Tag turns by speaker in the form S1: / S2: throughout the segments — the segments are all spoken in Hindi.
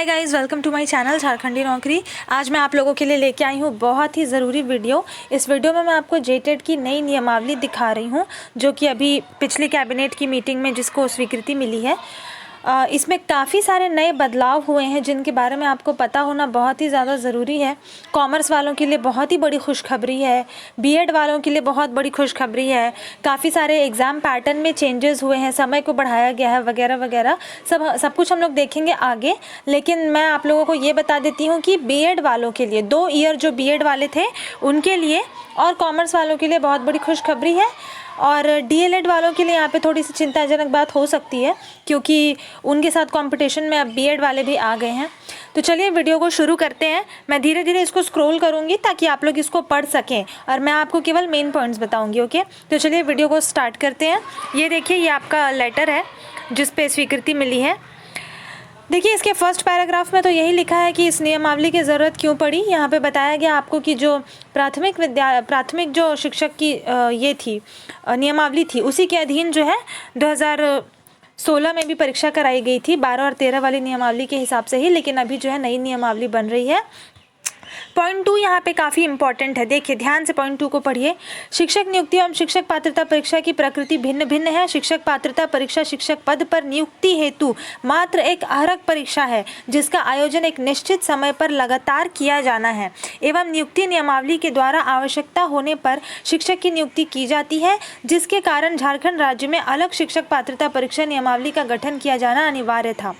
S1: Hi guys, welcome to my channel Jharkhandi Naukri. आज मैं आप लोगों के लिए लेके आई हूँ बहुत ही ज़रूरी वीडियो। इस वीडियो में मैं आपको जेटेट की नई नियमावली दिखा रही हूँ, जो कि अभी पिछली कैबिनेट की मीटिंग में जिसको स्वीकृति मिली है। इसमें काफ़ी सारे नए बदलाव हुए हैं जिनके बारे में आपको पता होना बहुत ही ज़्यादा ज़रूरी है। कॉमर्स वालों के लिए बहुत ही बड़ी खुशखबरी है, बीएड वालों के लिए बहुत बड़ी खुशखबरी है। काफ़ी सारे एग्ज़ाम पैटर्न में चेंजेस हुए हैं, समय को बढ़ाया गया है वगैरह वगैरह। सब कुछ हम लोग देखेंगे आगे। लेकिन मैं आप लोगों को ये बता देती हूँ कि बीएड वालों के लिए 2 ईयर जो बीएड वाले थे उनके लिए और कॉमर्स वालों के लिए बहुत बड़ी खुशखबरी है। और डीएलएड वालों के लिए यहाँ पे थोड़ी सी चिंताजनक बात हो सकती है, क्योंकि उनके साथ कंपटीशन में अब बीएड वाले भी आ गए हैं। तो चलिए वीडियो को शुरू करते हैं। मैं धीरे धीरे इसको स्क्रॉल करूँगी ताकि आप लोग इसको पढ़ सकें और मैं आपको केवल मेन पॉइंट्स बताऊँगी। ओके, तो चलिए वीडियो को स्टार्ट करते हैं। ये देखिए, ये आपका लेटर है जिस पे स्वीकृति मिली है। देखिए, इसके फर्स्ट पैराग्राफ में तो यही लिखा है कि इस नियमावली की ज़रूरत क्यों पड़ी। यहाँ पे बताया गया आपको कि जो प्राथमिक जो शिक्षक की ये थी नियमावली थी, उसी के अधीन जो है 2016 में भी परीक्षा कराई गई थी 12 और 13 वाली नियमावली के हिसाब से ही। लेकिन अभी जो है नई नियमावली बन रही है। पॉइंट 2 यहाँ पे काफ़ी इंपॉर्टेंट है। देखिए ध्यान से पॉइंट 2 को पढ़िए। शिक्षक नियुक्ति एवं शिक्षक पात्रता परीक्षा की प्रकृति भिन्न भिन्न है। शिक्षक पात्रता परीक्षा शिक्षक पद पर नियुक्ति हेतु मात्र एक अर्हक परीक्षा है, जिसका आयोजन एक निश्चित समय पर लगातार किया जाना है एवं नियुक्ति नियमावली के द्वारा आवश्यकता होने पर शिक्षक की नियुक्ति की जाती है, जिसके कारण झारखंड राज्य में अलग शिक्षक पात्रता परीक्षा नियमावली का गठन किया जाना अनिवार्य था।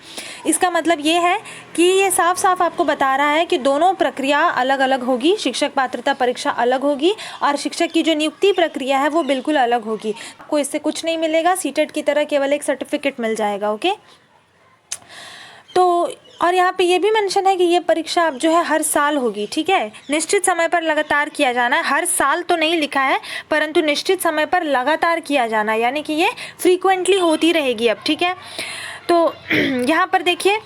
S1: इसका मतलब ये है कि ये साफ साफ आपको बता रहा है कि दोनों प्रक्रिया अलग अलग होगी। शिक्षक पात्रता परीक्षा अलग होगी और शिक्षक की जो नियुक्ति प्रक्रिया है वो बिल्कुल अलग होगी। आपको इससे कुछ नहीं मिलेगा, सीटेट की तरह केवल एक सर्टिफिकेट मिल जाएगा। ओके, तो और यहाँ पे ये भी मेंशन है कि ये परीक्षा अब जो है हर साल होगी। ठीक है, निश्चित समय पर लगातार किया जाना है। हर साल तो नहीं लिखा है, परंतु निश्चित समय पर लगातार किया जाना है, यानी कि ये फ्रीक्वेंटली होती रहेगी अब। ठीक है, तो यहाँ पर देखिए,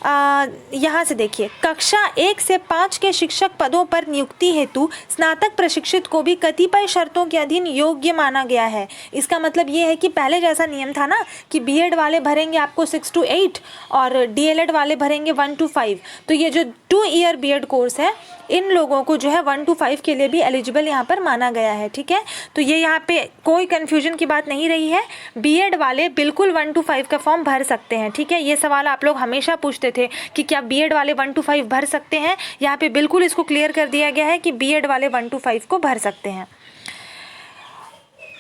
S1: यहाँ से देखिए, कक्षा 1 से 5 के शिक्षक पदों पर नियुक्ति हेतु स्नातक प्रशिक्षित को भी कतिपय शर्तों के अधीन योग्य माना गया है। इसका मतलब ये है कि पहले जैसा नियम था ना कि बीएड वाले भरेंगे आपको 6 to 8 और डीएलएड वाले भरेंगे 1 to 5। तो ये जो 2 ईयर बीएड कोर्स है, इन लोगों को जो है 1 to 5 के लिए भी एलिजिबल यहाँ पर माना गया है। ठीक है, तो ये यहाँ पे कोई कन्फ्यूजन की बात नहीं रही है। बीएड वाले बिल्कुल 1 to 5 का फॉर्म भर सकते हैं। ठीक है, ये सवाल आप लोग हमेशा पूछते थे कि क्या बीएड वाले 1 to 5 भर सकते हैं। यहाँ पे बिल्कुल इसको क्लियर कर दिया गया है कि बीएड वाले 1 to 5 को भर सकते हैं।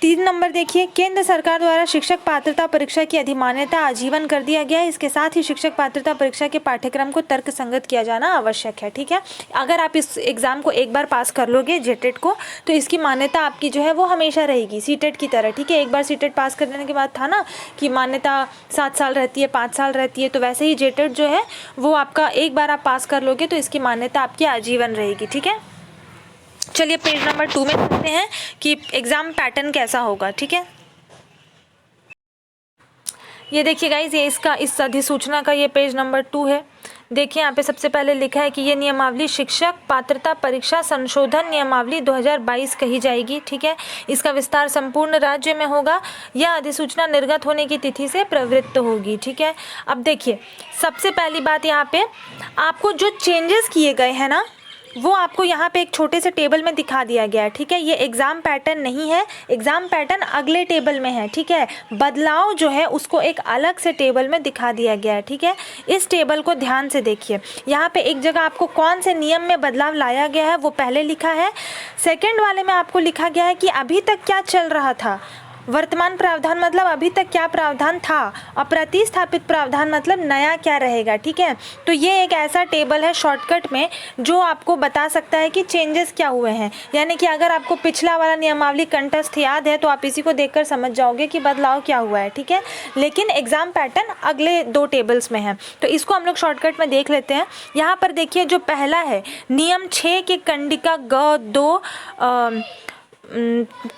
S1: 3 नंबर देखिए, केंद्र सरकार द्वारा शिक्षक पात्रता परीक्षा की अधिमान्यता आजीवन कर दिया गया है। इसके साथ ही शिक्षक पात्रता परीक्षा के पाठ्यक्रम को तर्कसंगत किया जाना आवश्यक है। ठीक है, अगर आप इस एग्ज़ाम को एक बार पास कर लोगे जेटेट को, तो इसकी मान्यता आपकी जो है वो हमेशा रहेगी सीटेट की तरह। ठीक है, एक बार सीटेट पास कर देने के बाद था ना कि मान्यता 7 साल रहती है, 5 साल रहती है, तो वैसे ही जेटेट जो है वो आपका एक बार आप पास कर लोगे तो इसकी मान्यता आपकी आजीवन रहेगी। ठीक है, चलिए पेज नंबर 2 में देखते हैं कि एग्ज़ाम पैटर्न कैसा होगा। ठीक है, ये देखिए गाइज, ये इसका इस अधिसूचना का ये पेज नंबर 2 है। देखिए यहाँ पे सबसे पहले लिखा है कि ये नियमावली शिक्षक पात्रता परीक्षा संशोधन नियमावली 2022 कही जाएगी। ठीक है, इसका विस्तार संपूर्ण राज्य में होगा। यह अधिसूचना निर्गत होने की तिथि से प्रवृत्त होगी। ठीक है, अब देखिए सबसे पहली बात, यहाँ पे आपको जो चेंजेस किए गए हैं ना, वो आपको यहाँ पे एक छोटे से टेबल में दिखा दिया गया है। ठीक है, ये एग्ज़ाम पैटर्न नहीं है, एग्ज़ाम पैटर्न अगले टेबल में है। ठीक है, बदलाव जो है उसको एक अलग से टेबल में दिखा दिया गया है। ठीक है, इस टेबल को ध्यान से देखिए। यहाँ पे एक जगह आपको कौन से नियम में बदलाव लाया गया है वो पहले लिखा है। सेकेंड वाले में आपको लिखा गया है कि अभी तक क्या चल रहा था। वर्तमान प्रावधान मतलब अभी तक क्या प्रावधान था, और प्रतिस्थापित प्रावधान मतलब नया क्या रहेगा। ठीक है, तो ये एक ऐसा टेबल है शॉर्टकट में जो आपको बता सकता है कि चेंजेस क्या हुए हैं। यानी कि अगर आपको पिछला वाला नियमावली कंठस्थ याद है तो आप इसी को देखकर समझ जाओगे कि बदलाव क्या हुआ है। ठीक है, लेकिन एग्जाम पैटर्न अगले 2 टेबल्स में है, तो इसको हम लोग शॉर्टकट में देख लेते हैं। यहाँ पर देखिए, जो पहला है नियम 6 के कंडिका ग 2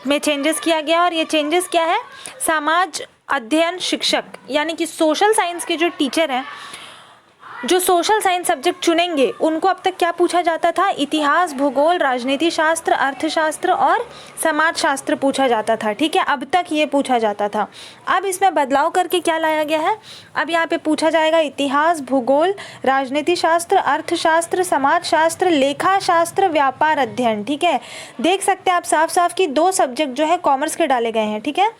S1: में चेंजेस किया गया। और ये चेंजेस क्या है, समाज अध्ययन शिक्षक यानी कि सोशल साइंस के जो टीचर हैं जो सोशल साइंस सब्जेक्ट चुनेंगे उनको अब तक क्या पूछा जाता था, इतिहास, भूगोल, राजनीति शास्त्र, अर्थशास्त्र और समाज शास्त्र पूछा जाता था। ठीक है, अब तक ये पूछा जाता था। अब इसमें बदलाव करके क्या लाया गया है, अब यहाँ पे पूछा जाएगा इतिहास, भूगोल, राजनीति शास्त्र, अर्थशास्त्र, समाज शास्त्र, लेखा शास्त्र, व्यापार अध्ययन। ठीक है, देख सकते हैं आप साफ साफ कि 2 सब्जेक्ट जो है कॉमर्स के डाले गए हैं। ठीक है,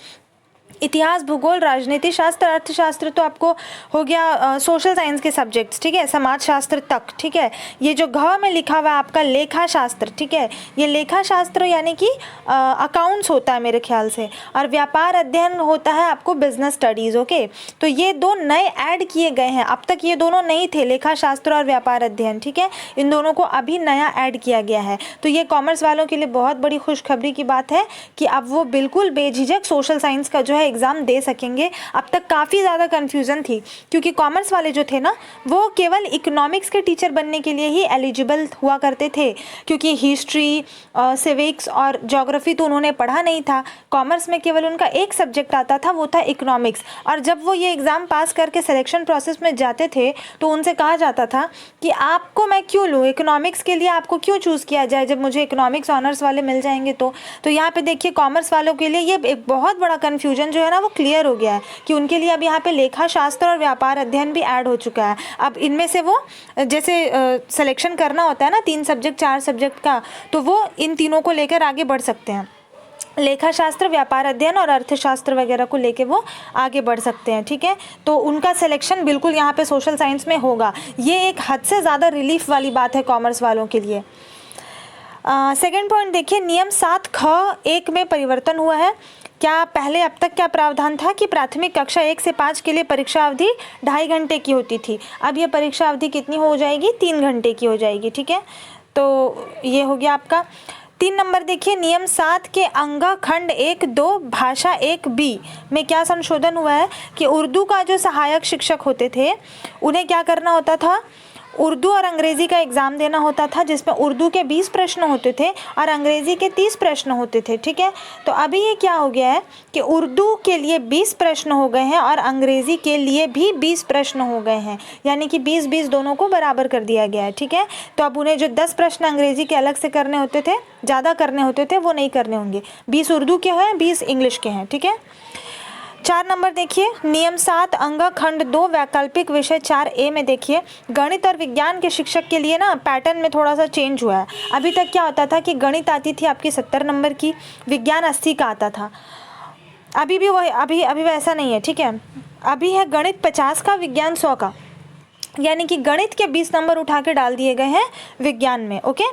S1: इतिहास, भूगोल, राजनीति शास्त्र, अर्थशास्त्र तो आपको हो गया सोशल साइंस के सब्जेक्ट्स। ठीक है, समाज शास्त्र तक। ठीक है, ये जो घ में लिखा हुआ है आपका लेखा शास्त्र। ठीक है, ये लेखा शास्त्र यानी कि अकाउंट्स होता है मेरे ख्याल से, और व्यापार अध्ययन होता है आपको बिजनेस स्टडीज़। ओके, तो ये 2 नए ऐड किए गए हैं, अब तक ये दोनों नहीं थे, लेखा शास्त्र और व्यापार अध्ययन। ठीक है, इन दोनों को अभी नया ऐड किया गया है। तो ये कॉमर्स वालों के लिए बहुत बड़ी खुशखबरी की बात है कि अब वो बिल्कुल बेझिझक सोशल साइंस का जो है एग्ज़ाम दे सकेंगे। अब तक काफ़ी ज़्यादा कन्फ्यूज़न थी, क्योंकि कॉमर्स वाले जो थे ना वो केवल इकोनॉमिक्स के टीचर बनने के लिए ही एलिजिबल हुआ करते थे, क्योंकि हिस्ट्री, सिविक्स और ज्योग्राफी तो उन्होंने पढ़ा नहीं था। कॉमर्स में केवल उनका एक सब्जेक्ट आता था, वो था इकोनॉमिक्स। और जब वो ये एग्ज़ाम पास करके सिलेक्शन प्रोसेस में जाते थे तो उनसे कहा जाता था कि आपको मैं क्यों लूँ, इकोनॉमिक्स के लिए आपको क्यों चूज़ किया जाए जब मुझे इकोनॉमिक्स ऑनर्स वाले मिल जाएंगे। तो यहाँ पे देखिए कॉमर्स वालों के लिए ये एक बहुत बड़ा कन्फ्यूजन जो है ना वो क्लियर हो गया है कि उनके लिए अब यहाँ पे लेखा शास्त्र और व्यापार अध्ययन भी ऐड हो चुका है। अब इनमें से वो जैसे सिलेक्शन करना होता है ना 3 सब्जेक्ट 4 सब्जेक्ट का, तो वो इन तीनों को लेकर आगे बढ़ सकते हैं। लेखा शास्त्र, व्यापार अध्ययन और अर्थशास्त्र वगैरह को लेके वो आगे बढ़ सकते हैं। ठीक है, तो उनका सिलेक्शन बिल्कुल यहाँ पे सोशल साइंस में होगा। ये एक हद से ज़्यादा रिलीफ वाली बात है कॉमर्स वालों के लिए। सेकेंड पॉइंट देखिए, नियम 7 ख 1 में परिवर्तन हुआ है। क्या पहले अब तक क्या प्रावधान था कि प्राथमिक कक्षा 1 से 5 के लिए परीक्षा अवधि 2.5 घंटे की होती थी, अब ये परीक्षा अवधि कितनी हो जाएगी, 3 घंटे की हो जाएगी। ठीक है, तो ये हो गया आपका। 3 नंबर देखिए, नियम 7 के अंग खंड 1-2 भाषा 1B में क्या संशोधन हुआ है कि उर्दू का जो सहायक शिक्षक होते थे उन्हें क्या करना होता था, उर्दू और अंग्रेज़ी का एग्ज़ाम देना होता था, जिसमें उर्दू के 20 प्रश्न होते थे और अंग्रेज़ी के 30 प्रश्न होते थे। ठीक है, तो अभी ये क्या हो गया है कि उर्दू के लिए 20 प्रश्न हो गए हैं और अंग्रेज़ी के लिए भी 20 प्रश्न हो गए हैं, यानी कि 20-20 दोनों को बराबर कर दिया गया है। ठीक है, तो अब उन्हें जो 10 प्रश्न अंग्रेज़ी के अलग से करने होते थे, ज़्यादा करने होते थे, वो नहीं करने होंगे। 20 उर्दू के हैं, 20 इंग्लिश के हैं। ठीक है, 4 नंबर देखिए, नियम 7 अंग खंड 2 वैकल्पिक विषय 4A में देखिए, गणित और विज्ञान के शिक्षक के लिए ना पैटर्न में थोड़ा सा चेंज हुआ है। अभी तक क्या होता था कि गणित आती थी आपकी 70 नंबर की, विज्ञान 80 का आता था। अभी भी वही अभी वैसा नहीं है। ठीक है, अभी है गणित 50 का, विज्ञान 100 का, यानी कि गणित के 20 नंबर उठा के डाल दिए गए हैं विज्ञान में। ओके,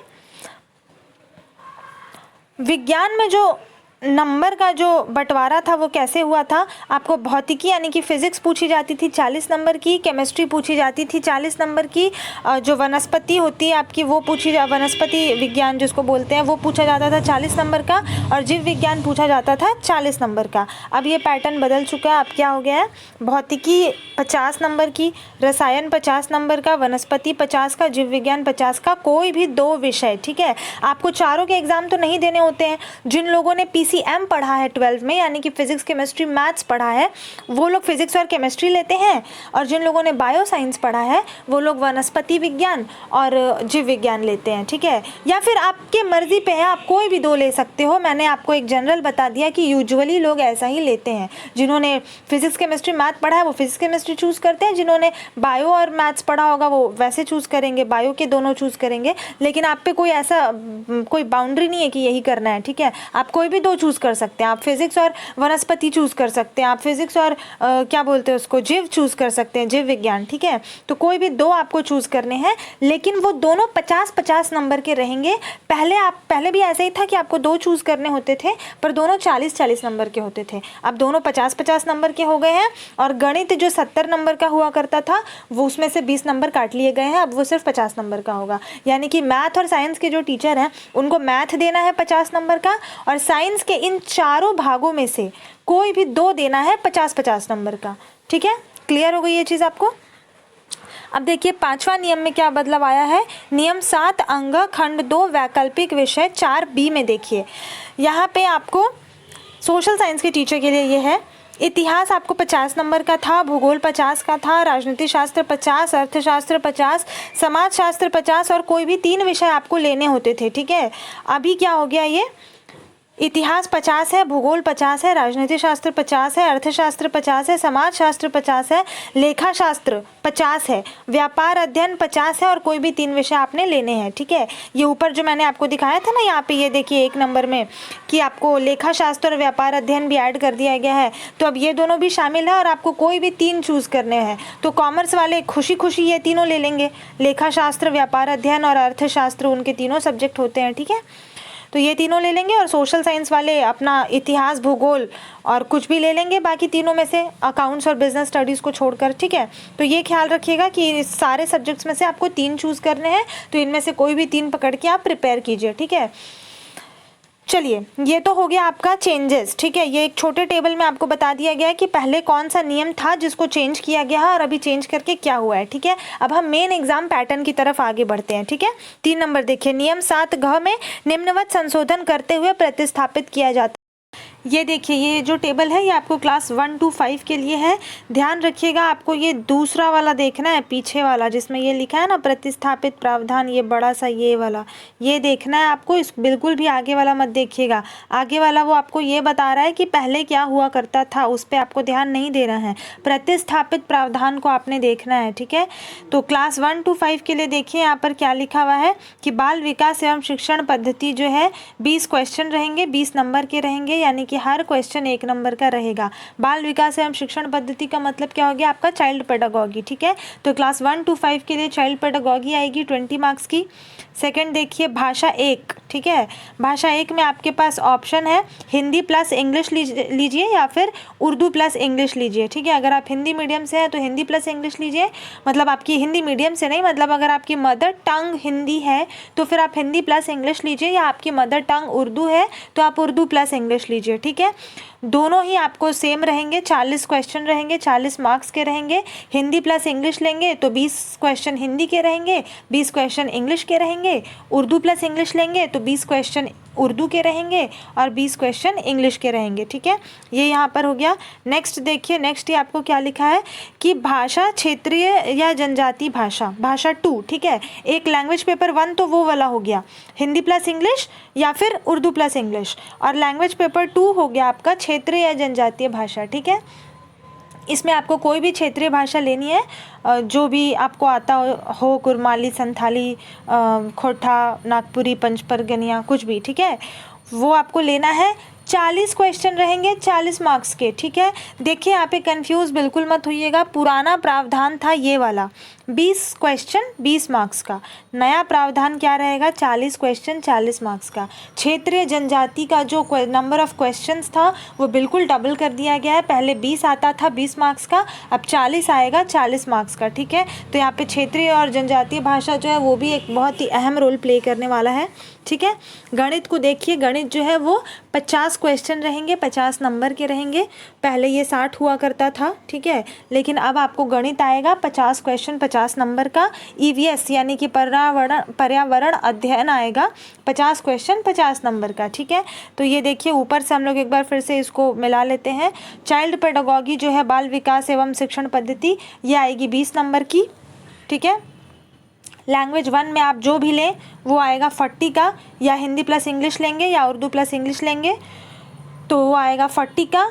S1: विज्ञान में जो नंबर का जो बंटवारा था वो कैसे हुआ था, आपको भौतिकी यानी कि फिजिक्स पूछी जाती थी 40 नंबर की, केमिस्ट्री पूछी जाती थी 40 नंबर की, जो वनस्पति होती है आपकी वो वनस्पति विज्ञान जिसको बोलते हैं वो पूछा जाता था 40 नंबर का, और जीव विज्ञान पूछा जाता था 40 नंबर का। अब ये पैटर्न बदल चुका है, अब क्या हो गया है, भौतिकी 50 नंबर की, रसायन 50 नंबर का, वनस्पति 50 का, जीव विज्ञान 50 का, कोई भी 2 विषय। ठीक है, आपको चारों के एग्जाम तो नहीं देने होते हैं। जिन लोगों ने PCM पढ़ा है 12 में, यानी कि फिजिक्स केमिस्ट्री मैथ्स पढ़ा है, वो लोग फिजिक्स और केमिस्ट्री लेते हैं, और जिन लोगों ने बायो साइंस पढ़ा है वो लोग वनस्पति विज्ञान और जीव विज्ञान लेते हैं। ठीक है, या फिर आपके मर्जी पे है, आप कोई भी 2 ले सकते हो। मैंने आपको एक जनरल बता दिया कि यूजुअली लोग ऐसा ही लेते हैं। जिन्होंने फिजिक्स केमिस्ट्री मैथ पढ़ा है वो फिजिक्स केमिस्ट्री चूज़ करते हैं, जिन्होंने बायो और मैथ्स पढ़ा होगा वो वैसे चूज़ करेंगे, बायो के दोनों चूज़ करेंगे। लेकिन आप पे कोई ऐसा कोई बाउंड्री नहीं है कि यही करना है। ठीक है, आप कोई भी 2 चूज़ कर सकते हैं। आप फिजिक्स और वनस्पति चूज़ कर सकते हैं, आप फिजिक्स और क्या बोलते हैं उसको, जीव चूज़ कर सकते हैं, जीव विज्ञान। ठीक है, तो कोई भी 2 आपको चूज़ करने हैं, लेकिन वो दोनों 50-50 नंबर के रहेंगे। पहले भी ऐसा ही था कि आपको 2 चूज़ करने होते थे, पर दोनों 40-40 नंबर के होते थे। अब दोनों 50-50 नंबर के हो गए हैं, और गणित जो 70 नंबर का हुआ करता था वो उसमें से 20 नंबर काट लिए गए हैं, अब वो सिर्फ 50 नंबर का होगा। यानी कि मैथ और साइंस के जो टीचर हैं उनको मैथ देना है 50 नंबर का, और साइंस के इन चारों भागों में से कोई भी 2 देना है 50-50 नंबर का। ठीक है, क्लियर हो गई ये चीज़ आपको। अब देखिए 5वां नियम में क्या बदलाव आया है, नियम 7 अंग खंड 2 वैकल्पिक विषय 4B में देखिए, यहाँ पे आपको सोशल साइंस के टीचर के लिए ये है, इतिहास आपको 50 नंबर का था, भूगोल 50 का था, राजनीति शास्त्र 50, अर्थशास्त्र 50, समाजशास्त्र 50 और कोई भी 3 विषय आपको लेने होते थे। ठीक है, अभी क्या हो गया, ये इतिहास 50 है, भूगोल 50 है, राजनीति शास्त्र 50 है, अर्थशास्त्र 50 है, समाजशास्त्र 50 है, लेखा शास्त्र 50 है, व्यापार अध्ययन 50 है और कोई भी 3 विषय आपने लेने हैं। ठीक है, ये ऊपर जो मैंने आपको दिखाया था ना, यहाँ पे ये देखिए 1 नंबर में कि आपको लेखा शास्त्र और व्यापार अध्ययन भी ऐड कर दिया गया है, तो अब ये दोनों भी शामिल है और आपको कोई भी 3 चूज़ करने हैं। तो कॉमर्स वाले खुशी खुशी ये तीनों ले लेंगे, लेखा शास्त्र, व्यापार अध्ययन और अर्थशास्त्र, उनके तीनों सब्जेक्ट होते हैं। ठीक है, तो ये तीनों ले लेंगे और सोशल साइंस वाले अपना इतिहास, भूगोल और कुछ भी ले लेंगे, बाकी तीनों में से अकाउंट्स और बिजनेस स्टडीज़ को छोड़कर। ठीक है, तो ये ख्याल रखिएगा कि सारे सब्जेक्ट्स में से आपको 3 चूज़ करने हैं, तो इनमें से कोई भी 3 पकड़ के आप प्रिपेयर कीजिए। ठीक है, चलिए ये तो हो गया आपका चेंजेस। ठीक है, ये एक छोटे टेबल में आपको बता दिया गया है कि पहले कौन सा नियम था जिसको चेंज किया गया है और अभी चेंज करके क्या हुआ है। ठीक है, अब हम मेन एग्जाम पैटर्न की तरफ आगे बढ़ते हैं। ठीक है, 3 नंबर देखिए, नियम 7 घ में निम्नवत संशोधन करते हुए प्रतिस्थापित किया जाता है। ये देखिए, ये जो टेबल है ये आपको क्लास 1 to 5 के लिए है। ध्यान रखिएगा, आपको ये दूसरा वाला देखना है, पीछे वाला जिसमें ये लिखा है ना प्रतिस्थापित प्रावधान, ये बड़ा सा ये वाला, ये देखना है आपको। इस बिल्कुल भी आगे वाला मत देखिएगा, आगे वाला वो आपको ये बता रहा है कि पहले क्या हुआ करता था, उस पर आपको ध्यान नहीं देना है, प्रतिस्थापित प्रावधान को आपने देखना है। ठीक है, तो क्लास 1 to 5 के लिए देखिए यहाँ पर क्या लिखा हुआ है कि बाल विकास एवं शिक्षण पद्धति जो है 20 क्वेश्चन रहेंगे, 20 नंबर के रहेंगे, यानी कि हर क्वेश्चन 1 नंबर का रहेगा। बाल विकास एवं शिक्षण पद्धति का मतलब क्या हो गया आपका, चाइल्ड पेडागॉगी। ठीक है, तो क्लास 1 to 5 के लिए चाइल्ड पेडागॉगी आएगी 20 मार्क्स की। सेकंड देखिए, भाषा 1। ठीक है, भाषा 1 में आपके पास ऑप्शन है हिंदी प्लस इंग्लिश लीजिए या फिर उर्दू प्लस इंग्लिश लीजिए। ठीक है, अगर आप हिंदी मीडियम से हैं तो हिंदी प्लस इंग्लिश लीजिए, मतलब आपकी हिंदी मीडियम से नहीं, मतलब अगर आपकी मदर टंग हिंदी है तो फिर आप हिंदी प्लस इंग्लिश लीजिए, या आपकी मदर टंग उर्दू है तो आप उर्दू प्लस इंग्लिश लीजिए। ठीक है, दोनों ही आपको सेम रहेंगे, 40 क्वेश्चन रहेंगे, 40 मार्क्स के रहेंगे। हिंदी प्लस इंग्लिश लेंगे तो 20 क्वेश्चन हिंदी के रहेंगे, 20 क्वेश्चन इंग्लिश के रहेंगे। उर्दू प्लस इंग्लिश लेंगे तो 20 क्वेश्चन उर्दू के रहेंगे और 20 क्वेश्चन इंग्लिश के रहेंगे। ठीक है, ये यहाँ पर हो गया। नेक्स्ट देखिए, नेक्स्ट ये आपको क्या लिखा है कि भाषा क्षेत्रीय या जनजातीय भाषा, भाषा 2। ठीक है, एक लैंग्वेज पेपर 1 तो वो वाला हो गया हिंदी प्लस इंग्लिश या फिर उर्दू प्लस इंग्लिश, और लैंग्वेज पेपर 2 हो गया आपका क्षेत्रीय या जनजातीय भाषा। ठीक है, इसमें आपको कोई भी क्षेत्रीय भाषा लेनी है, जो भी आपको आता हो, कुरमाली, संथाली, खोटा, नागपुरी, पंचपरगनिया, कुछ भी। ठीक है, वो आपको लेना है। 40 क्वेश्चन रहेंगे, 40 मार्क्स के। ठीक है, देखिए यहाँ पे कंफ्यूज बिल्कुल मत होइएगा, पुराना प्रावधान था ये वाला 20 क्वेश्चन 20 मार्क्स का, नया प्रावधान क्या रहेगा 40 क्वेश्चन 40 मार्क्स का। क्षेत्रीय जनजाति का जो नंबर ऑफ क्वेश्चंस था वो बिल्कुल डबल कर दिया गया है, पहले 20 आता था 20 मार्क्स का, अब 40 आएगा 40 मार्क्स का। ठीक है, तो यहाँ पे क्षेत्रीय और जनजातीय भाषा जो है वो भी एक बहुत ही अहम रोल प्ले करने वाला है। ठीक है, गणित को देखिए, गणित जो है वो 50 क्वेश्चन रहेंगे, 50 नंबर के रहेंगे, पहले ये 60 हुआ करता था। ठीक है, लेकिन अब आपको गणित आएगा 50 क्वेश्चन 50 नंबर का। ईवीएस यानी कि पर्यावरण अध्ययन आएगा 50 क्वेश्चन 50 नंबर का। ठीक है, तो ये देखिए ऊपर से हम लोग एक बार फिर से इसको मिला लेते हैं। चाइल्ड पेडागॉगी जो है बाल विकास एवं शिक्षण पद्धति, ये आएगी 20 नंबर की। ठीक है, लैंग्वेज 1 में आप जो भी लें वो आएगा 40 का, या हिंदी प्लस इंग्लिश लेंगे या उर्दू प्लस इंग्लिश लेंगे तो वो आएगा 40 का।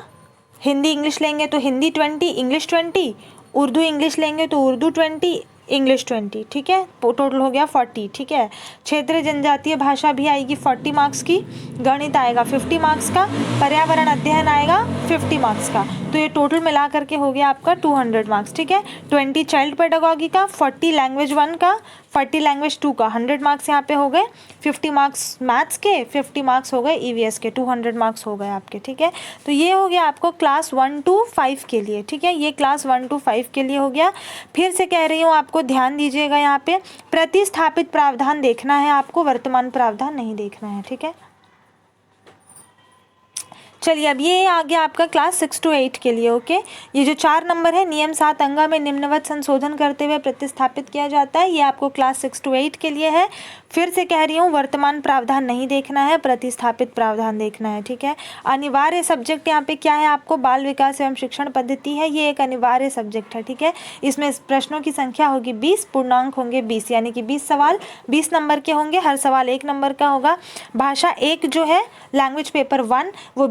S1: हिंदी इंग्लिश लेंगे तो हिंदी 20, इंग्लिश 20, उर्दू इंग्लिश लेंगे तो उर्दू 20, इंग्लिश 20। ठीक है, टोटल हो गया 40। ठीक है, क्षेत्रीय जनजातीय भाषा भी आएगी 40 मार्क्स की, गणित आएगा 50 मार्क्स का, पर्यावरण अध्ययन आएगा 50 मार्क्स का, तो ये टोटल मिला करके हो गया आपका 200 मार्क्स। ठीक है, 20 चाइल्ड पेडागॉगी का, 40 लैंग्वेज 1 का, 40 लैंग्वेज 2 का, 100 मार्क्स यहाँ पे हो गए, 50 मार्क्स मैथ्स के, 50 मार्क्स हो गए ईवीएस के, 200 मार्क्स हो गए आपके। ठीक है, तो ये हो गया आपको क्लास 1 to 5 के लिए। ठीक है, ये क्लास 1 to 5 के लिए हो गया। फिर से कह रही हूँ आपको ध्यान दीजिएगा, यहाँ पे प्रतिस्थापित प्रावधान देखना है आपको, वर्तमान प्रावधान नहीं देखना है। ठीक है, चलिए अब ये आ गया आपका क्लास 6 to 8 के लिए। ओके, ये जो 4 नंबर है, नियम 7 अंगा में निम्नवत संशोधन करते हुए प्रतिस्थापित किया जाता है, ये आपको क्लास 6 to 8 के लिए है। फिर से कह रही हूँ, वर्तमान प्रावधान नहीं देखना है, प्रतिस्थापित प्रावधान देखना है। ठीक है, अनिवार्य सब्जेक्ट यहाँ पे क्या है, आपको बाल विकास एवं शिक्षण पद्धति है, ये एक अनिवार्य सब्जेक्ट है। ठीक है, इसमें प्रश्नों की संख्या होगी 20, पूर्णांक होंगे 20, यानी कि 20 सवाल 20 नंबर के होंगे, हर सवाल 1 नंबर का होगा। भाषा 1 जो है, लैंग्वेज पेपर 1, वो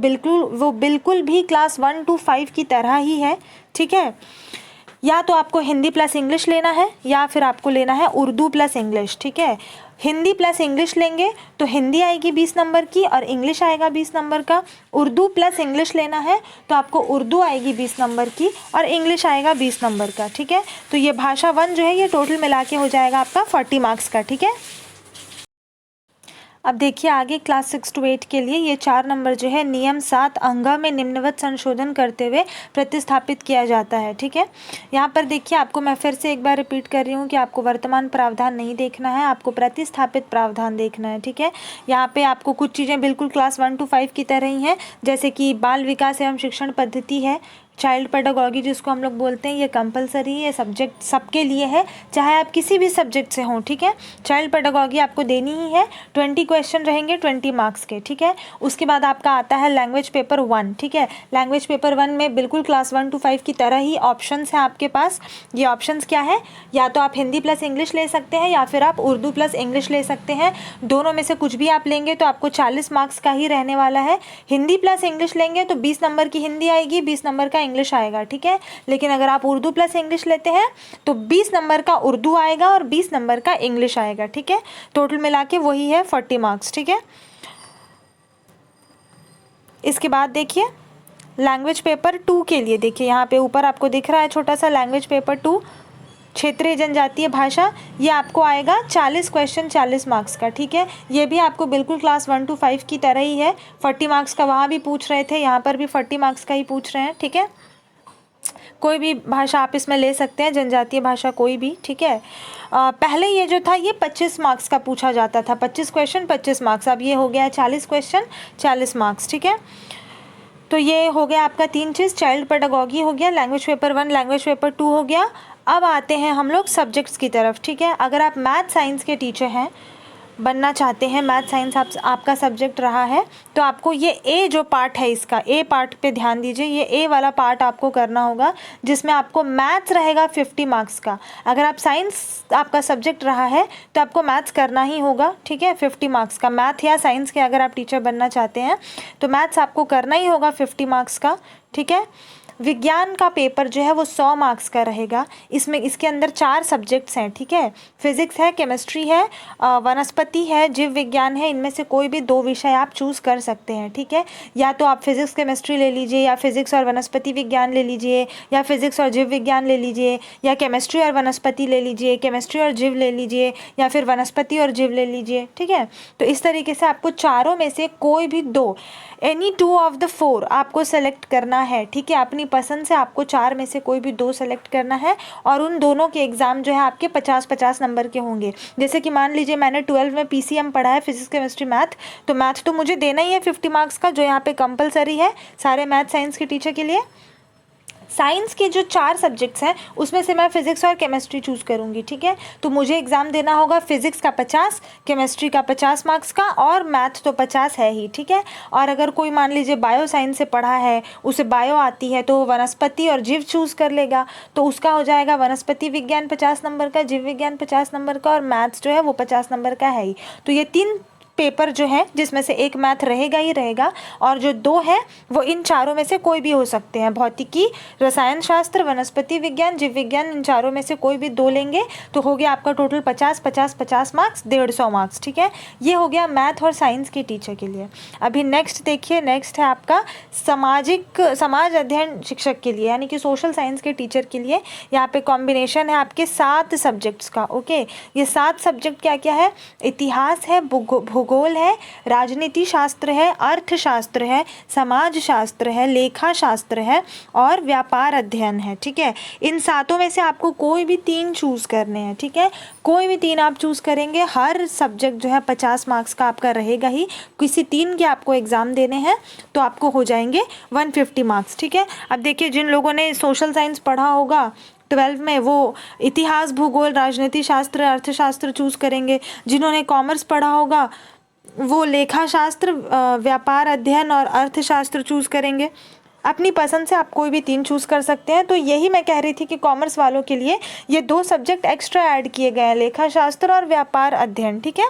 S1: बिल्कुल भी क्लास 1 to 5 की तरह ही है। ठीक है, या तो आपको हिंदी प्लस इंग्लिश लेना है या फिर आपको लेना है उर्दू प्लस इंग्लिश। ठीक है, हिंदी प्लस इंग्लिश लेंगे तो हिंदी आएगी 20 नंबर की और इंग्लिश आएगा 20 नंबर का। उर्दू प्लस इंग्लिश लेना है तो आपको उर्दू आएगी 20 नंबर की और इंग्लिश आएगा 20 नंबर का। ठीक है, तो ये भाषा 1 जो है, ये टोटल मिला के हो जाएगा आपका 40 मार्क्स का। ठीक है, अब देखिए आगे क्लास 6 to 8 के लिए ये 4 नंबर जो है, नियम 7 अंगा में निम्नवत संशोधन करते हुए प्रतिस्थापित किया जाता है। ठीक है, यहाँ पर देखिए, आपको मैं फिर से एक बार रिपीट कर रही हूँ कि आपको वर्तमान प्रावधान नहीं देखना है, आपको प्रतिस्थापित प्रावधान देखना है। ठीक है, यहाँ पे आपको कुछ चीज़ें बिल्कुल क्लास 1 to 5 की तरह ही हैं, जैसे कि बाल विकास एवं शिक्षण पद्धति है, चाइल्ड पेडागॉजी जिसको हम लोग बोलते हैं, ये कंपलसरी है, सब्जेक्ट सबके लिए है, चाहे आप किसी भी सब्जेक्ट से हों। ठीक है, चाइल्ड पेडागॉजी आपको देनी ही है, 20 क्वेश्चन रहेंगे 20 मार्क्स के। ठीक है, उसके बाद आपका आता है लैंग्वेज पेपर 1। ठीक है, लैंग्वेज पेपर 1 में बिल्कुल क्लास 1 to 5 की तरह ही ऑप्शंस हैं आपके पास। ये ऑप्शंस क्या है, या तो आप हिंदी प्लस इंग्लिश ले सकते हैं या फिर आप उर्दू प्लस इंग्लिश ले सकते हैं। दोनों में से कुछ भी आप लेंगे तो आपको 40 मार्क्स का ही रहने वाला है। हिंदी प्लस इंग्लिश लेंगे तो 20 नंबर की हिंदी आएगी, 20 नंबर का इंग्लिश आएगा। ठीक है, लेकिन अगर आप उर्दू प्लस इंग्लिश लेते हैं तो 20 नंबर का उर्दू आएगा और 20 नंबर का इंग्लिश आएगा। ठीक है, टोटल मिला के वही है 40 मार्क्स। ठीक है, इसके बाद देखिए लैंग्वेज पेपर 2 के लिए, देखिए यहाँ पे ऊपर आपको दिख रहा है छोटा सा लैंग्वेज पेपर 2, क्षेत्रीय जनजातीय भाषा, ये आपको आएगा 40 क्वेश्चन 40 मार्क्स का। ठीक है, ये भी आपको बिल्कुल क्लास 1 to 5 की तरह ही है, 40 मार्क्स का वहाँ भी पूछ रहे थे, यहाँ पर भी 40 मार्क्स का ही पूछ रहे हैं। ठीक है, कोई भी भाषा आप इसमें ले सकते हैं, जनजातीय भाषा कोई भी। ठीक है, पहले ये जो था ये 25 मार्क्स का पूछा जाता था, 25 क्वेश्चन 25 मार्क्स, अब ये हो गया है 40 क्वेश्चन 40 मार्क्स। ठीक है, तो ये हो गया आपका 3 चीज़, चाइल्ड पेडागॉजी हो गया, लैंग्वेज पेपर 1, लैंग्वेज पेपर 2 हो गया। अब आते हैं हम लोग सब्जेक्ट्स की तरफ। ठीक है, अगर आप मैथ साइंस के टीचर हैं, बनना चाहते हैं, मैथ साइंस आपका सब्जेक्ट रहा है, तो आपको ये ए जो पार्ट है, इसका ए पार्ट पे ध्यान दीजिए। ये ए वाला पार्ट आपको करना होगा, जिसमें आपको मैथ्स रहेगा 50 मार्क्स का। अगर आप साइंस आपका सब्जेक्ट रहा है तो आपको मैथ्स करना ही होगा। ठीक है, 50 मार्क्स का मैथ या साइंस के अगर आप टीचर बनना चाहते हैं तो मैथ्स आपको करना ही होगा 50 मार्क्स का। ठीक है, विज्ञान का पेपर जो है वो 100 मार्क्स का रहेगा। इसके अंदर 4 सब्जेक्ट्स हैं। ठीक है, फिजिक्स है, केमिस्ट्री है, वनस्पति है, जीव विज्ञान है, इनमें से कोई भी 2 विषय आप चूज़ कर सकते हैं। ठीक है, या तो आप फिजिक्स केमिस्ट्री ले लीजिए, या फिजिक्स और वनस्पति विज्ञान ले लीजिए, या फिजिक्स और जीव विज्ञान ले लीजिए, या केमिस्ट्री और वनस्पति ले लीजिए, केमिस्ट्री और जीव ले लीजिए, या फिर वनस्पति और जीव ले लीजिए। ठीक है, तो इस तरीके से आपको चारों में से कोई भी 2, एनी 2 ऑफ द 4 आपको सेलेक्ट करना है। ठीक है, अपनी पसंद से आपको 4 में से कोई भी 2 सेलेक्ट करना है और उन दोनों के एग्ज़ाम जो है आपके 50-50 नंबर के होंगे। जैसे कि मान लीजिए मैंने 12 में PCM पढ़ा है, फिजिक्स केमिस्ट्री मैथ, तो मैथ तो मुझे देना ही है 50 मार्क्स का, जो यहाँ पे कंपलसरी है सारे मैथ साइंस के टीचर के लिए। साइंस के जो 4 सब्जेक्ट्स हैं उसमें से मैं फिजिक्स और केमिस्ट्री चूज़ करूँगी। ठीक है, तो मुझे एग्ज़ाम देना होगा फिजिक्स का 50, केमिस्ट्री का 50 मार्क्स का, और मैथ तो 50 है ही। ठीक है, और अगर कोई मान लीजिए बायो साइंस से पढ़ा है, उसे बायो आती है, तो वो वनस्पति और जीव चूज़ कर लेगा, तो उसका हो जाएगा वनस्पति विज्ञान 50 नंबर का, जीव विज्ञान 50 नंबर का, और मैथ्स जो है वो 50 नंबर का है ही। तो ये 3 पेपर जो है, जिसमें से एक मैथ रहेगा ही रहेगा, और जो 2 है वो इन चारों में से कोई भी हो सकते हैं। भौतिकी, रसायन शास्त्र, वनस्पति विज्ञान, जीव विज्ञान, इन चारों में से कोई भी 2 लेंगे तो हो गया आपका टोटल 50-50-50 मार्क्स, 150 मार्क्स। ठीक है, ये हो गया मैथ और साइंस के टीचर के लिए। अभी नेक्स्ट देखिए, नेक्स्ट है आपका समाज अध्ययन शिक्षक के लिए, यानी कि सोशल साइंस के टीचर के लिए। यहाँ पे कॉम्बिनेशन है आपके 7 सब्जेक्ट्स का। ओके, ये 7 सब्जेक्ट क्या क्या है, इतिहास है, भूगोल है, राजनीति शास्त्र है, अर्थशास्त्र है, समाज शास्त्र है, लेखा शास्त्र है और व्यापार अध्ययन है। ठीक है, इन सातों में से आपको कोई भी 3 चूज़ करने हैं। ठीक है, कोई भी 3 आप चूज़ करेंगे। हर सब्जेक्ट जो है 50 मार्क्स का आपका रहेगा ही। किसी 3 के आपको एग्ज़ाम देने हैं तो आपको हो जाएंगे 150 मार्क्स। ठीक है, अब देखिए जिन लोगों ने सोशल साइंस पढ़ा होगा 12 में वो इतिहास, भूगोल, राजनीति शास्त्र, अर्थशास्त्र चूज़ करेंगे। जिन्होंने कॉमर्स पढ़ा होगा वो लेखा शास्त्र, व्यापार अध्ययन और अर्थशास्त्र चूज़ करेंगे। अपनी पसंद से आप कोई भी 3 चूज़ कर सकते हैं। तो यही मैं कह रही थी कि कॉमर्स वालों के लिए ये 2 सब्जेक्ट एक्स्ट्रा ऐड किए गए हैं, लेखा शास्त्र और व्यापार अध्ययन। ठीक है,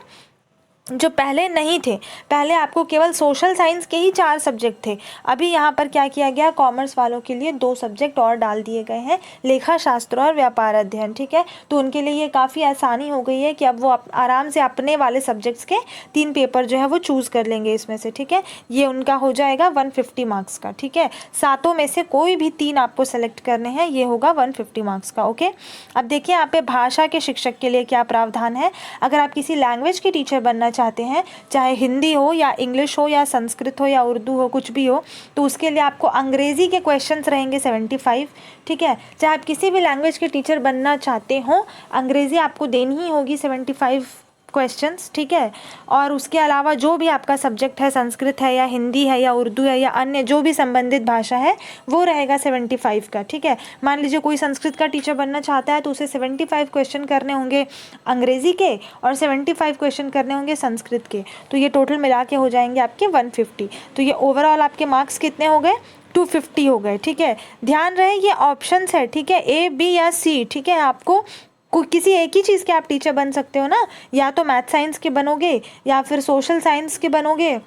S1: जो पहले नहीं थे। पहले आपको केवल सोशल साइंस के ही 4 सब्जेक्ट थे। अभी यहाँ पर क्या किया गया, कॉमर्स वालों के लिए 2 सब्जेक्ट और डाल दिए गए हैं, लेखा शास्त्र और व्यापार अध्ययन। ठीक है, तो उनके लिए ये काफ़ी आसानी हो गई है कि अब वो आराम से अपने वाले सब्जेक्ट्स के 3 पेपर जो है वो चूज़ कर लेंगे इसमें से। ठीक है, ये उनका हो जाएगा 150 मार्क्स का। ठीक है, सातों में से कोई भी 3 आपको सेलेक्ट करने हैं, ये होगा 150 मार्क्स का। ओके, अब देखिए यहाँ पे भाषा के शिक्षक के लिए क्या प्रावधान है। अगर आप किसी लैंग्वेज के टीचर बनना चाहते हैं, चाहे हिंदी हो या इंग्लिश हो या संस्कृत हो या उर्दू हो, कुछ भी हो, तो उसके लिए आपको अंग्रेज़ी के क्वेश्चंस रहेंगे 75। ठीक है, चाहे आप किसी भी लैंग्वेज के टीचर बनना चाहते हो, अंग्रेज़ी आपको देनी ही होगी 75 क्वेश्चंस। ठीक है, और उसके अलावा जो भी आपका सब्जेक्ट है, संस्कृत है या हिंदी है या उर्दू है या अन्य जो भी संबंधित भाषा है, वो रहेगा 75 का। ठीक है, मान लीजिए कोई संस्कृत का टीचर बनना चाहता है तो उसे 75 क्वेश्चन करने होंगे अंग्रेज़ी के और 75 क्वेश्चन करने होंगे संस्कृत के। तो ये टोटल मिला के हो जाएंगे आपके 150। तो ये ओवरऑल आपके मार्क्स कितने हो गए, 250 हो गए। ठीक है, ध्यान रहे ये ऑप्शंस है। ठीक है, A, B या C। ठीक है, आपको किसी एक ही चीज़ के आप टीचर बन सकते हो ना, या तो मैथ साइंस के बनोगे या फिर सोशल साइंस के बनोगे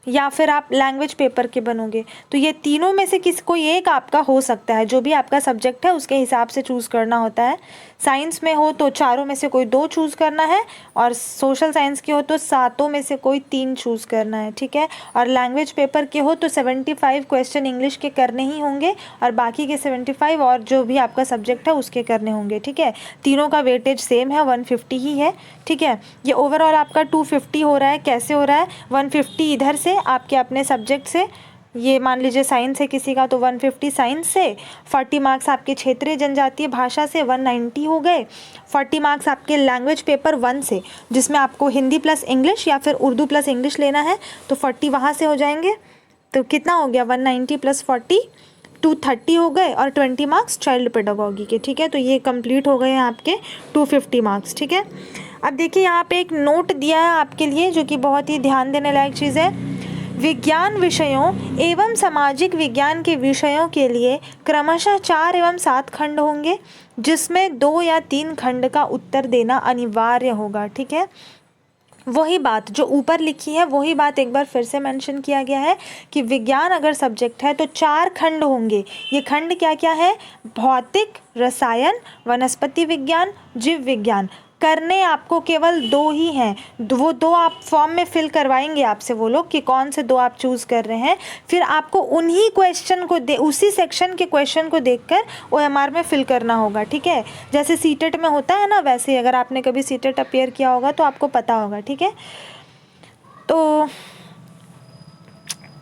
S1: या फिर आप लैंग्वेज पेपर के बनोगे। तो ये तीनों में से कोई एक आपका हो सकता है, जो भी आपका सब्जेक्ट है उसके हिसाब से चूज़ करना होता है। साइंस में हो तो चारों में से कोई 2 चूज़ करना है, और सोशल साइंस के हो तो सातों में से कोई 3 चूज़ करना है। ठीक है, और लैंग्वेज पेपर के हो तो 75 क्वेश्चन इंग्लिश के करने ही होंगे और बाकी के 75 और जो भी आपका सब्जेक्ट है उसके करने होंगे। ठीक है, तीनों का वेटेज सेम है, 150 ही है। ठीक है, ये ओवरऑल आपका 250 हो रहा है। कैसे हो रहा है, 150 इधर से आपके अपने सब्जेक्ट से, ये मान लीजिए साइंस है किसी का तो 150 साइंस से, 40 मार्क्स आपके क्षेत्रीय जनजातीय भाषा से 190 हो गए, 40 मार्क्स आपके लैंग्वेज पेपर 1 से, जिसमें आपको हिंदी प्लस इंग्लिश या फिर उर्दू प्लस इंग्लिश लेना है, तो 40 वहाँ से हो जाएंगे। तो कितना हो गया, 190 प्लस 40 230 हो गए, और 20 मार्क्स चाइल्ड पेडागोगी के। ठीक है, तो ये कंप्लीट हो गए हैं आपके 250 मार्क्स। ठीक है, अब देखिए यहाँ पे एक नोट दिया है आपके लिए जो कि बहुत ही ध्यान देने लायक चीज़ है। विज्ञान विषयों एवं सामाजिक विज्ञान के विषयों के लिए क्रमशः 4 एवं 7 खंड होंगे, जिसमें 2 या 3 खंड का उत्तर देना अनिवार्य होगा। ठीक है, वही बात जो ऊपर लिखी है वही बात एक बार फिर से मेंशन किया गया है कि विज्ञान अगर सब्जेक्ट है तो 4 खंड होंगे। ये खंड क्या क्या है, भौतिक, रसायन, वनस्पति विज्ञान, जीव विज्ञान। करने आपको केवल 2 ही हैं, वो 2 आप फॉर्म में फिल करवाएंगे आपसे वो लोग कि कौन से 2 आप चूज़ कर रहे हैं। फिर आपको उन्हीं क्वेश्चन को उसी सेक्शन के क्वेश्चन को देखकर OMR में फिल करना होगा। ठीक है, जैसे सीटेट में होता है ना, वैसे अगर आपने कभी सीटेट अपेयर किया होगा तो आपको पता होगा। ठीक है, तो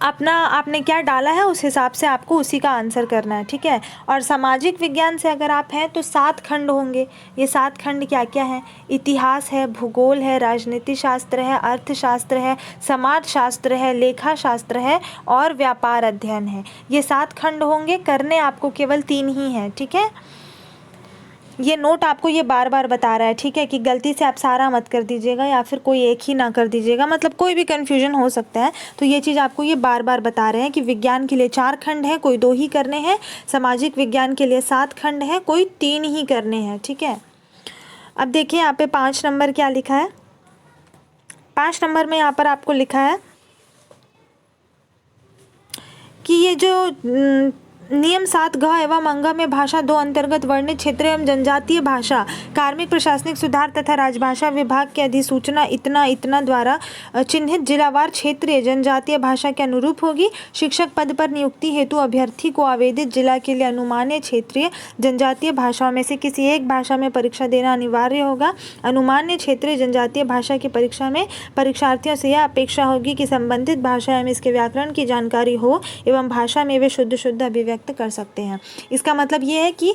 S1: अपना आपने क्या डाला है उस हिसाब से आपको उसी का आंसर करना है। ठीक है, और सामाजिक विज्ञान से अगर आप हैं तो 7 खंड होंगे। ये 7 खंड क्या क्या हैं, इतिहास है, भूगोल है, राजनीति शास्त्र है, अर्थशास्त्र है, समाज शास्त्र है, लेखा शास्त्र है और व्यापार अध्ययन है। ये 7 खंड होंगे, करने आपको केवल 3 ही हैं। ठीक है, ये नोट आपको ये बार बार बता रहा है। ठीक है, कि गलती से आप सारा मत कर दीजिएगा या फिर कोई एक ही ना कर दीजिएगा, मतलब कोई भी कन्फ्यूजन हो सकता है। तो ये चीज़ आपको ये बार बार बता रहे हैं कि विज्ञान के लिए 4 खंड हैं, कोई 2 ही करने हैं। सामाजिक विज्ञान के लिए 7 खंड हैं, कोई 3 ही करने हैं। ठीक है, अब देखिए यहाँ पे 5 नंबर क्या लिखा है। 5 नंबर में यहाँ पर आपको लिखा है कि ये जो नियम 7 घ एवं अंग में भाषा 2 अंतर्गत वर्णित क्षेत्र एवं जनजातीय भाषा कार्मिक प्रशासनिक सुधार तथा राजभाषा विभाग के अधिसूचना इतना द्वारा चिन्हित जिलावार क्षेत्रीय जनजातीय भाषा के अनुरूप होगी। शिक्षक पद पर नियुक्ति हेतु अभ्यर्थी को आवेदित जिला के लिए अनुमान्य क्षेत्रीय जनजातीय भाषाओं में से किसी एक भाषा में परीक्षा देना अनिवार्य होगा। अनुमान्य क्षेत्रीय जनजातीय भाषा की परीक्षा में परीक्षार्थियों से यह अपेक्षा होगी कि संबंधित भाषा एवं इसके व्याकरण की जानकारी हो एवं भाषा में वे शुद्ध अभिव्यक्ति कर सकते हैं। इसका मतलब ये है कि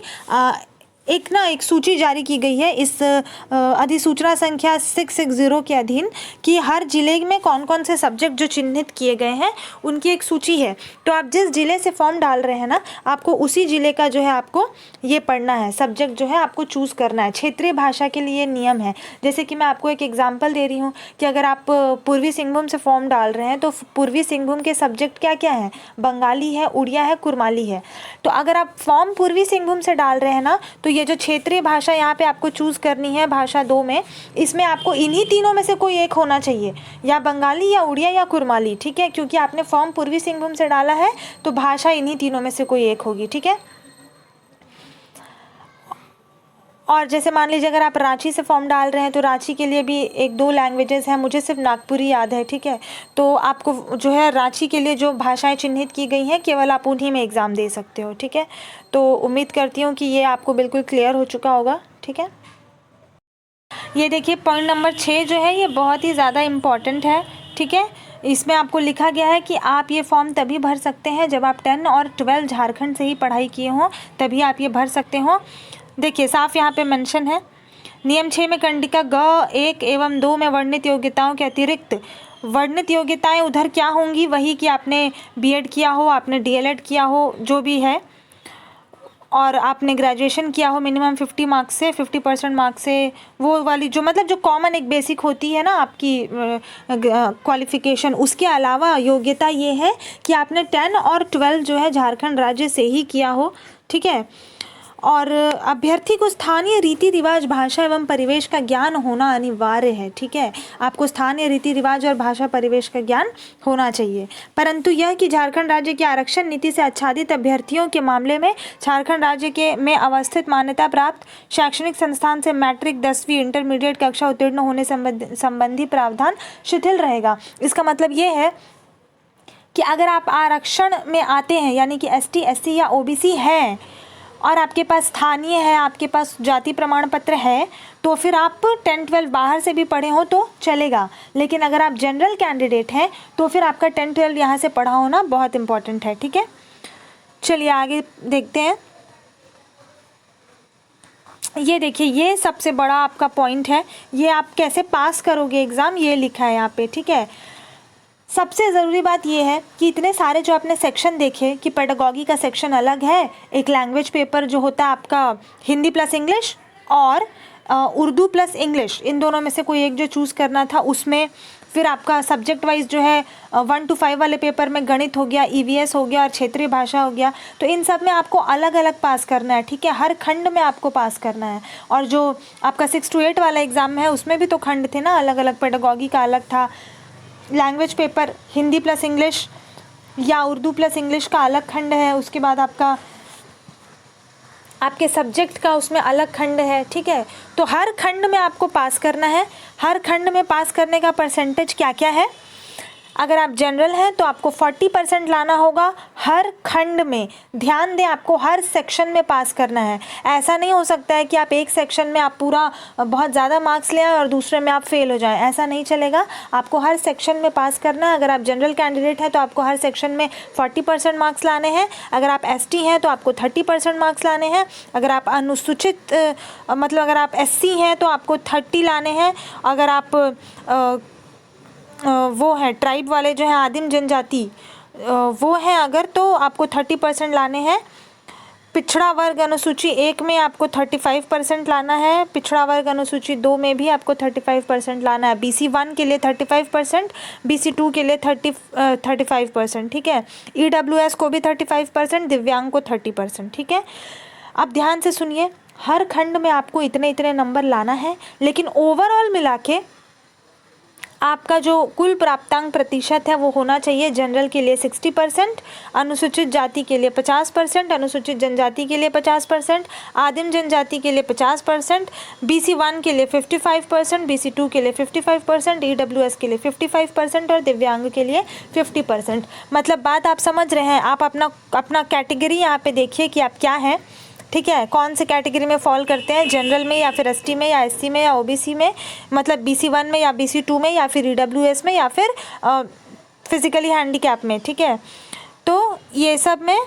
S1: एक सूची जारी की गई है इस अधिसूचना संख्या 660 के अधीन कि हर जिले में कौन कौन से सब्जेक्ट जो चिन्हित किए गए हैं उनकी एक सूची है। तो आप जिस जिले से फॉर्म डाल रहे हैं ना, आपको उसी जिले का जो है आपको ये पढ़ना है, सब्जेक्ट जो है आपको चूज़ करना है। क्षेत्रीय भाषा के लिए नियम है, जैसे कि मैं आपको एक एग्जाम्पल दे रही हूँ कि अगर आप पूर्वी सिंहभूम से फॉर्म डाल रहे हैं तो पूर्वी सिंहभूम के सब्जेक्ट क्या क्या हैं, बंगाली है, उड़िया है, कुरमाली है। तो अगर आप फॉर्म पूर्वी सिंहभूम से डाल रहे हैं ना, तो ये जो क्षेत्रीय भाषा यहाँ पे आपको चूज़ करनी है भाषा 2 में, इसमें आपको इन्हीं तीनों में से कोई एक होना चाहिए, या बंगाली या उड़िया या कुरमाली, ठीक है। क्योंकि आपने फॉर्म पूर्वी सिंहभूम से डाला है तो भाषा इन्हीं तीनों में से कोई एक होगी, ठीक है। और जैसे मान लीजिए अगर आप रांची से फॉर्म डाल रहे हैं तो रांची के लिए भी 1-2 लैंग्वेजेस हैं, मुझे सिर्फ नागपुरी याद है, ठीक है। तो आपको जो है रांची के लिए जो भाषाएं चिन्हित की गई हैं केवल आप उन्हीं में एग्ज़ाम दे सकते हो, ठीक है। तो उम्मीद करती हूँ कि ये आपको बिल्कुल क्लियर हो चुका होगा, ठीक है। ये देखिए पॉइंट नंबर 6 जो है ये बहुत ही ज़्यादा इम्पॉर्टेंट है, ठीक है। इसमें आपको लिखा गया है कि आप ये फॉर्म तभी भर सकते हैं जब आप 10 और 12 झारखंड से ही पढ़ाई किए हों, तभी आप ये भर सकते हो। देखिए साफ यहाँ पे मेंशन है, नियम 6 में कंडिका ग 1 एवं 2 में वर्णित योग्यताओं के अतिरिक्त वर्णित योग्यताएं उधर क्या होंगी, वही कि आपने बीएड किया हो, आपने डीएलएड किया हो, जो भी है, और आपने ग्रेजुएशन किया हो मिनिमम 50 मार्क्स से, 50% मार्क्स से, वो वाली जो मतलब जो कॉमन एक बेसिक होती है ना आपकी क्वालिफ़िकेशन, उसके अलावा योग्यता ये है कि आपने 10 और 12 जो है झारखंड राज्य से ही किया हो, ठीक है। और अभ्यर्थी को स्थानीय रीति रिवाज, भाषा एवं परिवेश का ज्ञान होना अनिवार्य है, ठीक है। आपको स्थानीय रीति रिवाज और भाषा परिवेश का ज्ञान होना चाहिए। परंतु यह कि झारखंड राज्य की आरक्षण नीति से आच्छादित अभ्यर्थियों के मामले में झारखंड राज्य के में अवस्थित मान्यता प्राप्त शैक्षणिक संस्थान से मैट्रिक 10वीं इंटरमीडिएट कक्षा उत्तीर्ण होने संबंधी प्रावधान शिथिल रहेगा। इसका मतलब ये है कि अगर आप आरक्षण में आते हैं, यानी कि ST SC या OBC हैं और आपके पास स्थानीय है, आपके पास जाति प्रमाण पत्र है, तो फिर आप 10-12 बाहर से भी पढ़े हो तो चलेगा। लेकिन अगर आप जनरल कैंडिडेट हैं तो फिर आपका 10-12 यहाँ से पढ़ा होना बहुत इम्पॉर्टेंट है, ठीक है। चलिए आगे देखते हैं। ये देखिए ये सबसे बड़ा आपका पॉइंट है, ये आप कैसे पास करोगे एग्ज़ाम, ये लिखा है यहाँ पे, ठीक है। सबसे ज़रूरी बात ये है कि इतने सारे जो आपने सेक्शन देखे कि पेडागॉजी का सेक्शन अलग है, एक लैंग्वेज पेपर जो होता है आपका हिंदी प्लस इंग्लिश और उर्दू प्लस इंग्लिश, इन दोनों में से कोई एक जो चूज़ करना था उसमें। फिर आपका सब्जेक्ट वाइज जो है 1 to 5 वाले पेपर में गणित हो गया, EVS हो गया और क्षेत्रीय भाषा हो गया। तो इन सब में आपको अलग अलग पास करना है, ठीक है। हर खंड में आपको पास करना है। और जो आपका 6 to 8 वाला एग्ज़ाम है उसमें भी तो खंड थे ना अलग अलग, पेडागॉजी का अलग था, language paper Hindi plus English या उर्दू प्लस इंग्लिश का अलग खंड है, उसके बाद आपके सब्जेक्ट का उसमें अलग खंड है, ठीक है। तो हर खंड में आपको पास करना है। हर खंड में पास करने का परसेंटेज क्या क्या है, अगर आप जनरल हैं तो आपको 40% लाना होगा हर खंड में। ध्यान दें, आपको हर सेक्शन में पास करना है। ऐसा नहीं हो सकता है कि आप एक सेक्शन में आप पूरा बहुत ज़्यादा मार्क्स ले आए और दूसरे में आप फेल हो जाएं, ऐसा नहीं चलेगा। आपको हर सेक्शन में पास करना है। अगर आप जनरल कैंडिडेट हैं तो आपको हर सेक्शन में 40% मार्क्स लाने हैं। अगर आप ST हैं तो आपको 30% मार्क्स लाने हैं। अगर आप अनुसूचित मतलब अगर आप SC हैं तो आपको 30 लाने हैं। अगर आप वो है ट्राइब वाले जो है आदिम जनजाति वो हैं अगर, तो आपको 30% लाने हैं। पिछड़ा वर्ग अनुसूची 1 में आपको 35% लाना है। पिछड़ा वर्ग अनुसूची 2 में भी आपको 35% लाना है। BC 1 के लिए 35%, BC 2 के लिए 35%, ठीक है। EWS को भी 35%, दिव्यांग को 30%, ठीक है। अब ध्यान से सुनिए, हर खंड में आपको इतने इतने नंबर लाना है, लेकिन ओवरऑल मिला के आपका जो कुल प्राप्तांक प्रतिशत है वो होना चाहिए जनरल के लिए 60%, अनुसूचित जाति के लिए 50%, अनुसूचित जनजाति के लिए 50%, आदिम जनजाति के लिए 50%, BC1 के लिए 55%, BC2 के लिए 55%, EWS के लिए 55% और दिव्यांग के लिए 50%। मतलब बात आप समझ रहे हैं। आप अपना कैटेगरी यहाँ पे देखिए कि आप क्या हैं, ठीक है, कौन से कैटेगरी में फॉल करते हैं, जनरल में या फिर ST में या SC में या OBC में, मतलब BC1 में या BC2 में या फिर EWS में या फिर फिज़िकली हैंडीकैप में, ठीक है। तो ये सब में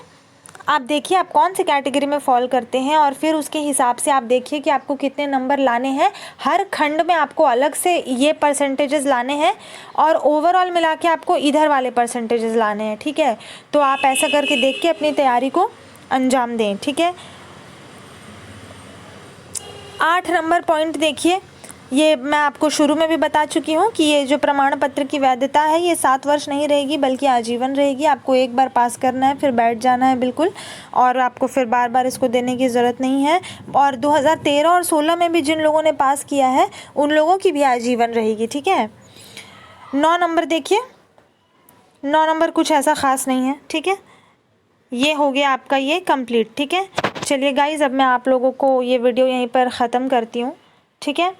S1: आप देखिए आप कौन से कैटेगरी में फॉल करते हैं और फिर उसके हिसाब से आप देखिए कि आपको कितने नंबर लाने हैं। हर खंड में आपको अलग से ये परसेंटेजेस लाने हैं और ओवरऑल मिला के आपको इधर वाले परसेंटेजेस लाने हैं, ठीक है। तो आप ऐसा करके देख के अपनी तैयारी को अंजाम दें, ठीक है। 8 नंबर पॉइंट देखिए, ये मैं आपको शुरू में भी बता चुकी हूँ कि ये जो प्रमाण पत्र की वैधता है ये 7 वर्ष नहीं रहेगी बल्कि आजीवन रहेगी। आपको एक बार पास करना है, फिर बैठ जाना है बिल्कुल, और आपको फिर बार बार इसको देने की ज़रूरत नहीं है। और 2013 और 16 में भी जिन लोगों ने पास किया है उन लोगों की भी आजीवन रहेगी, ठीक है। 9 नंबर देखिए, 9 नंबर कुछ ऐसा ख़ास नहीं है, ठीक है। ये हो गया आपका ये कंप्लीट, ठीक है। चलिए गाइज़, अब मैं आप लोगों को ये वीडियो यहीं पर ख़त्म करती हूँ, ठीक है।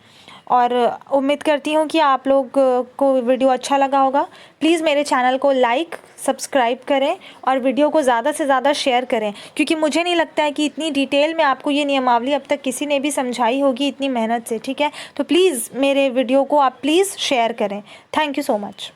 S1: और उम्मीद करती हूँ कि आप लोग को वीडियो अच्छा लगा होगा। प्लीज़ मेरे चैनल को लाइक सब्सक्राइब करें और वीडियो को ज़्यादा से ज़्यादा शेयर करें, क्योंकि मुझे नहीं लगता है कि इतनी डिटेल में आपको ये नियमावली अब तक किसी ने भी समझाई होगी इतनी मेहनत से, ठीक है। तो प्लीज़ मेरे वीडियो को आप प्लीज़ शेयर करें। Thank you so much.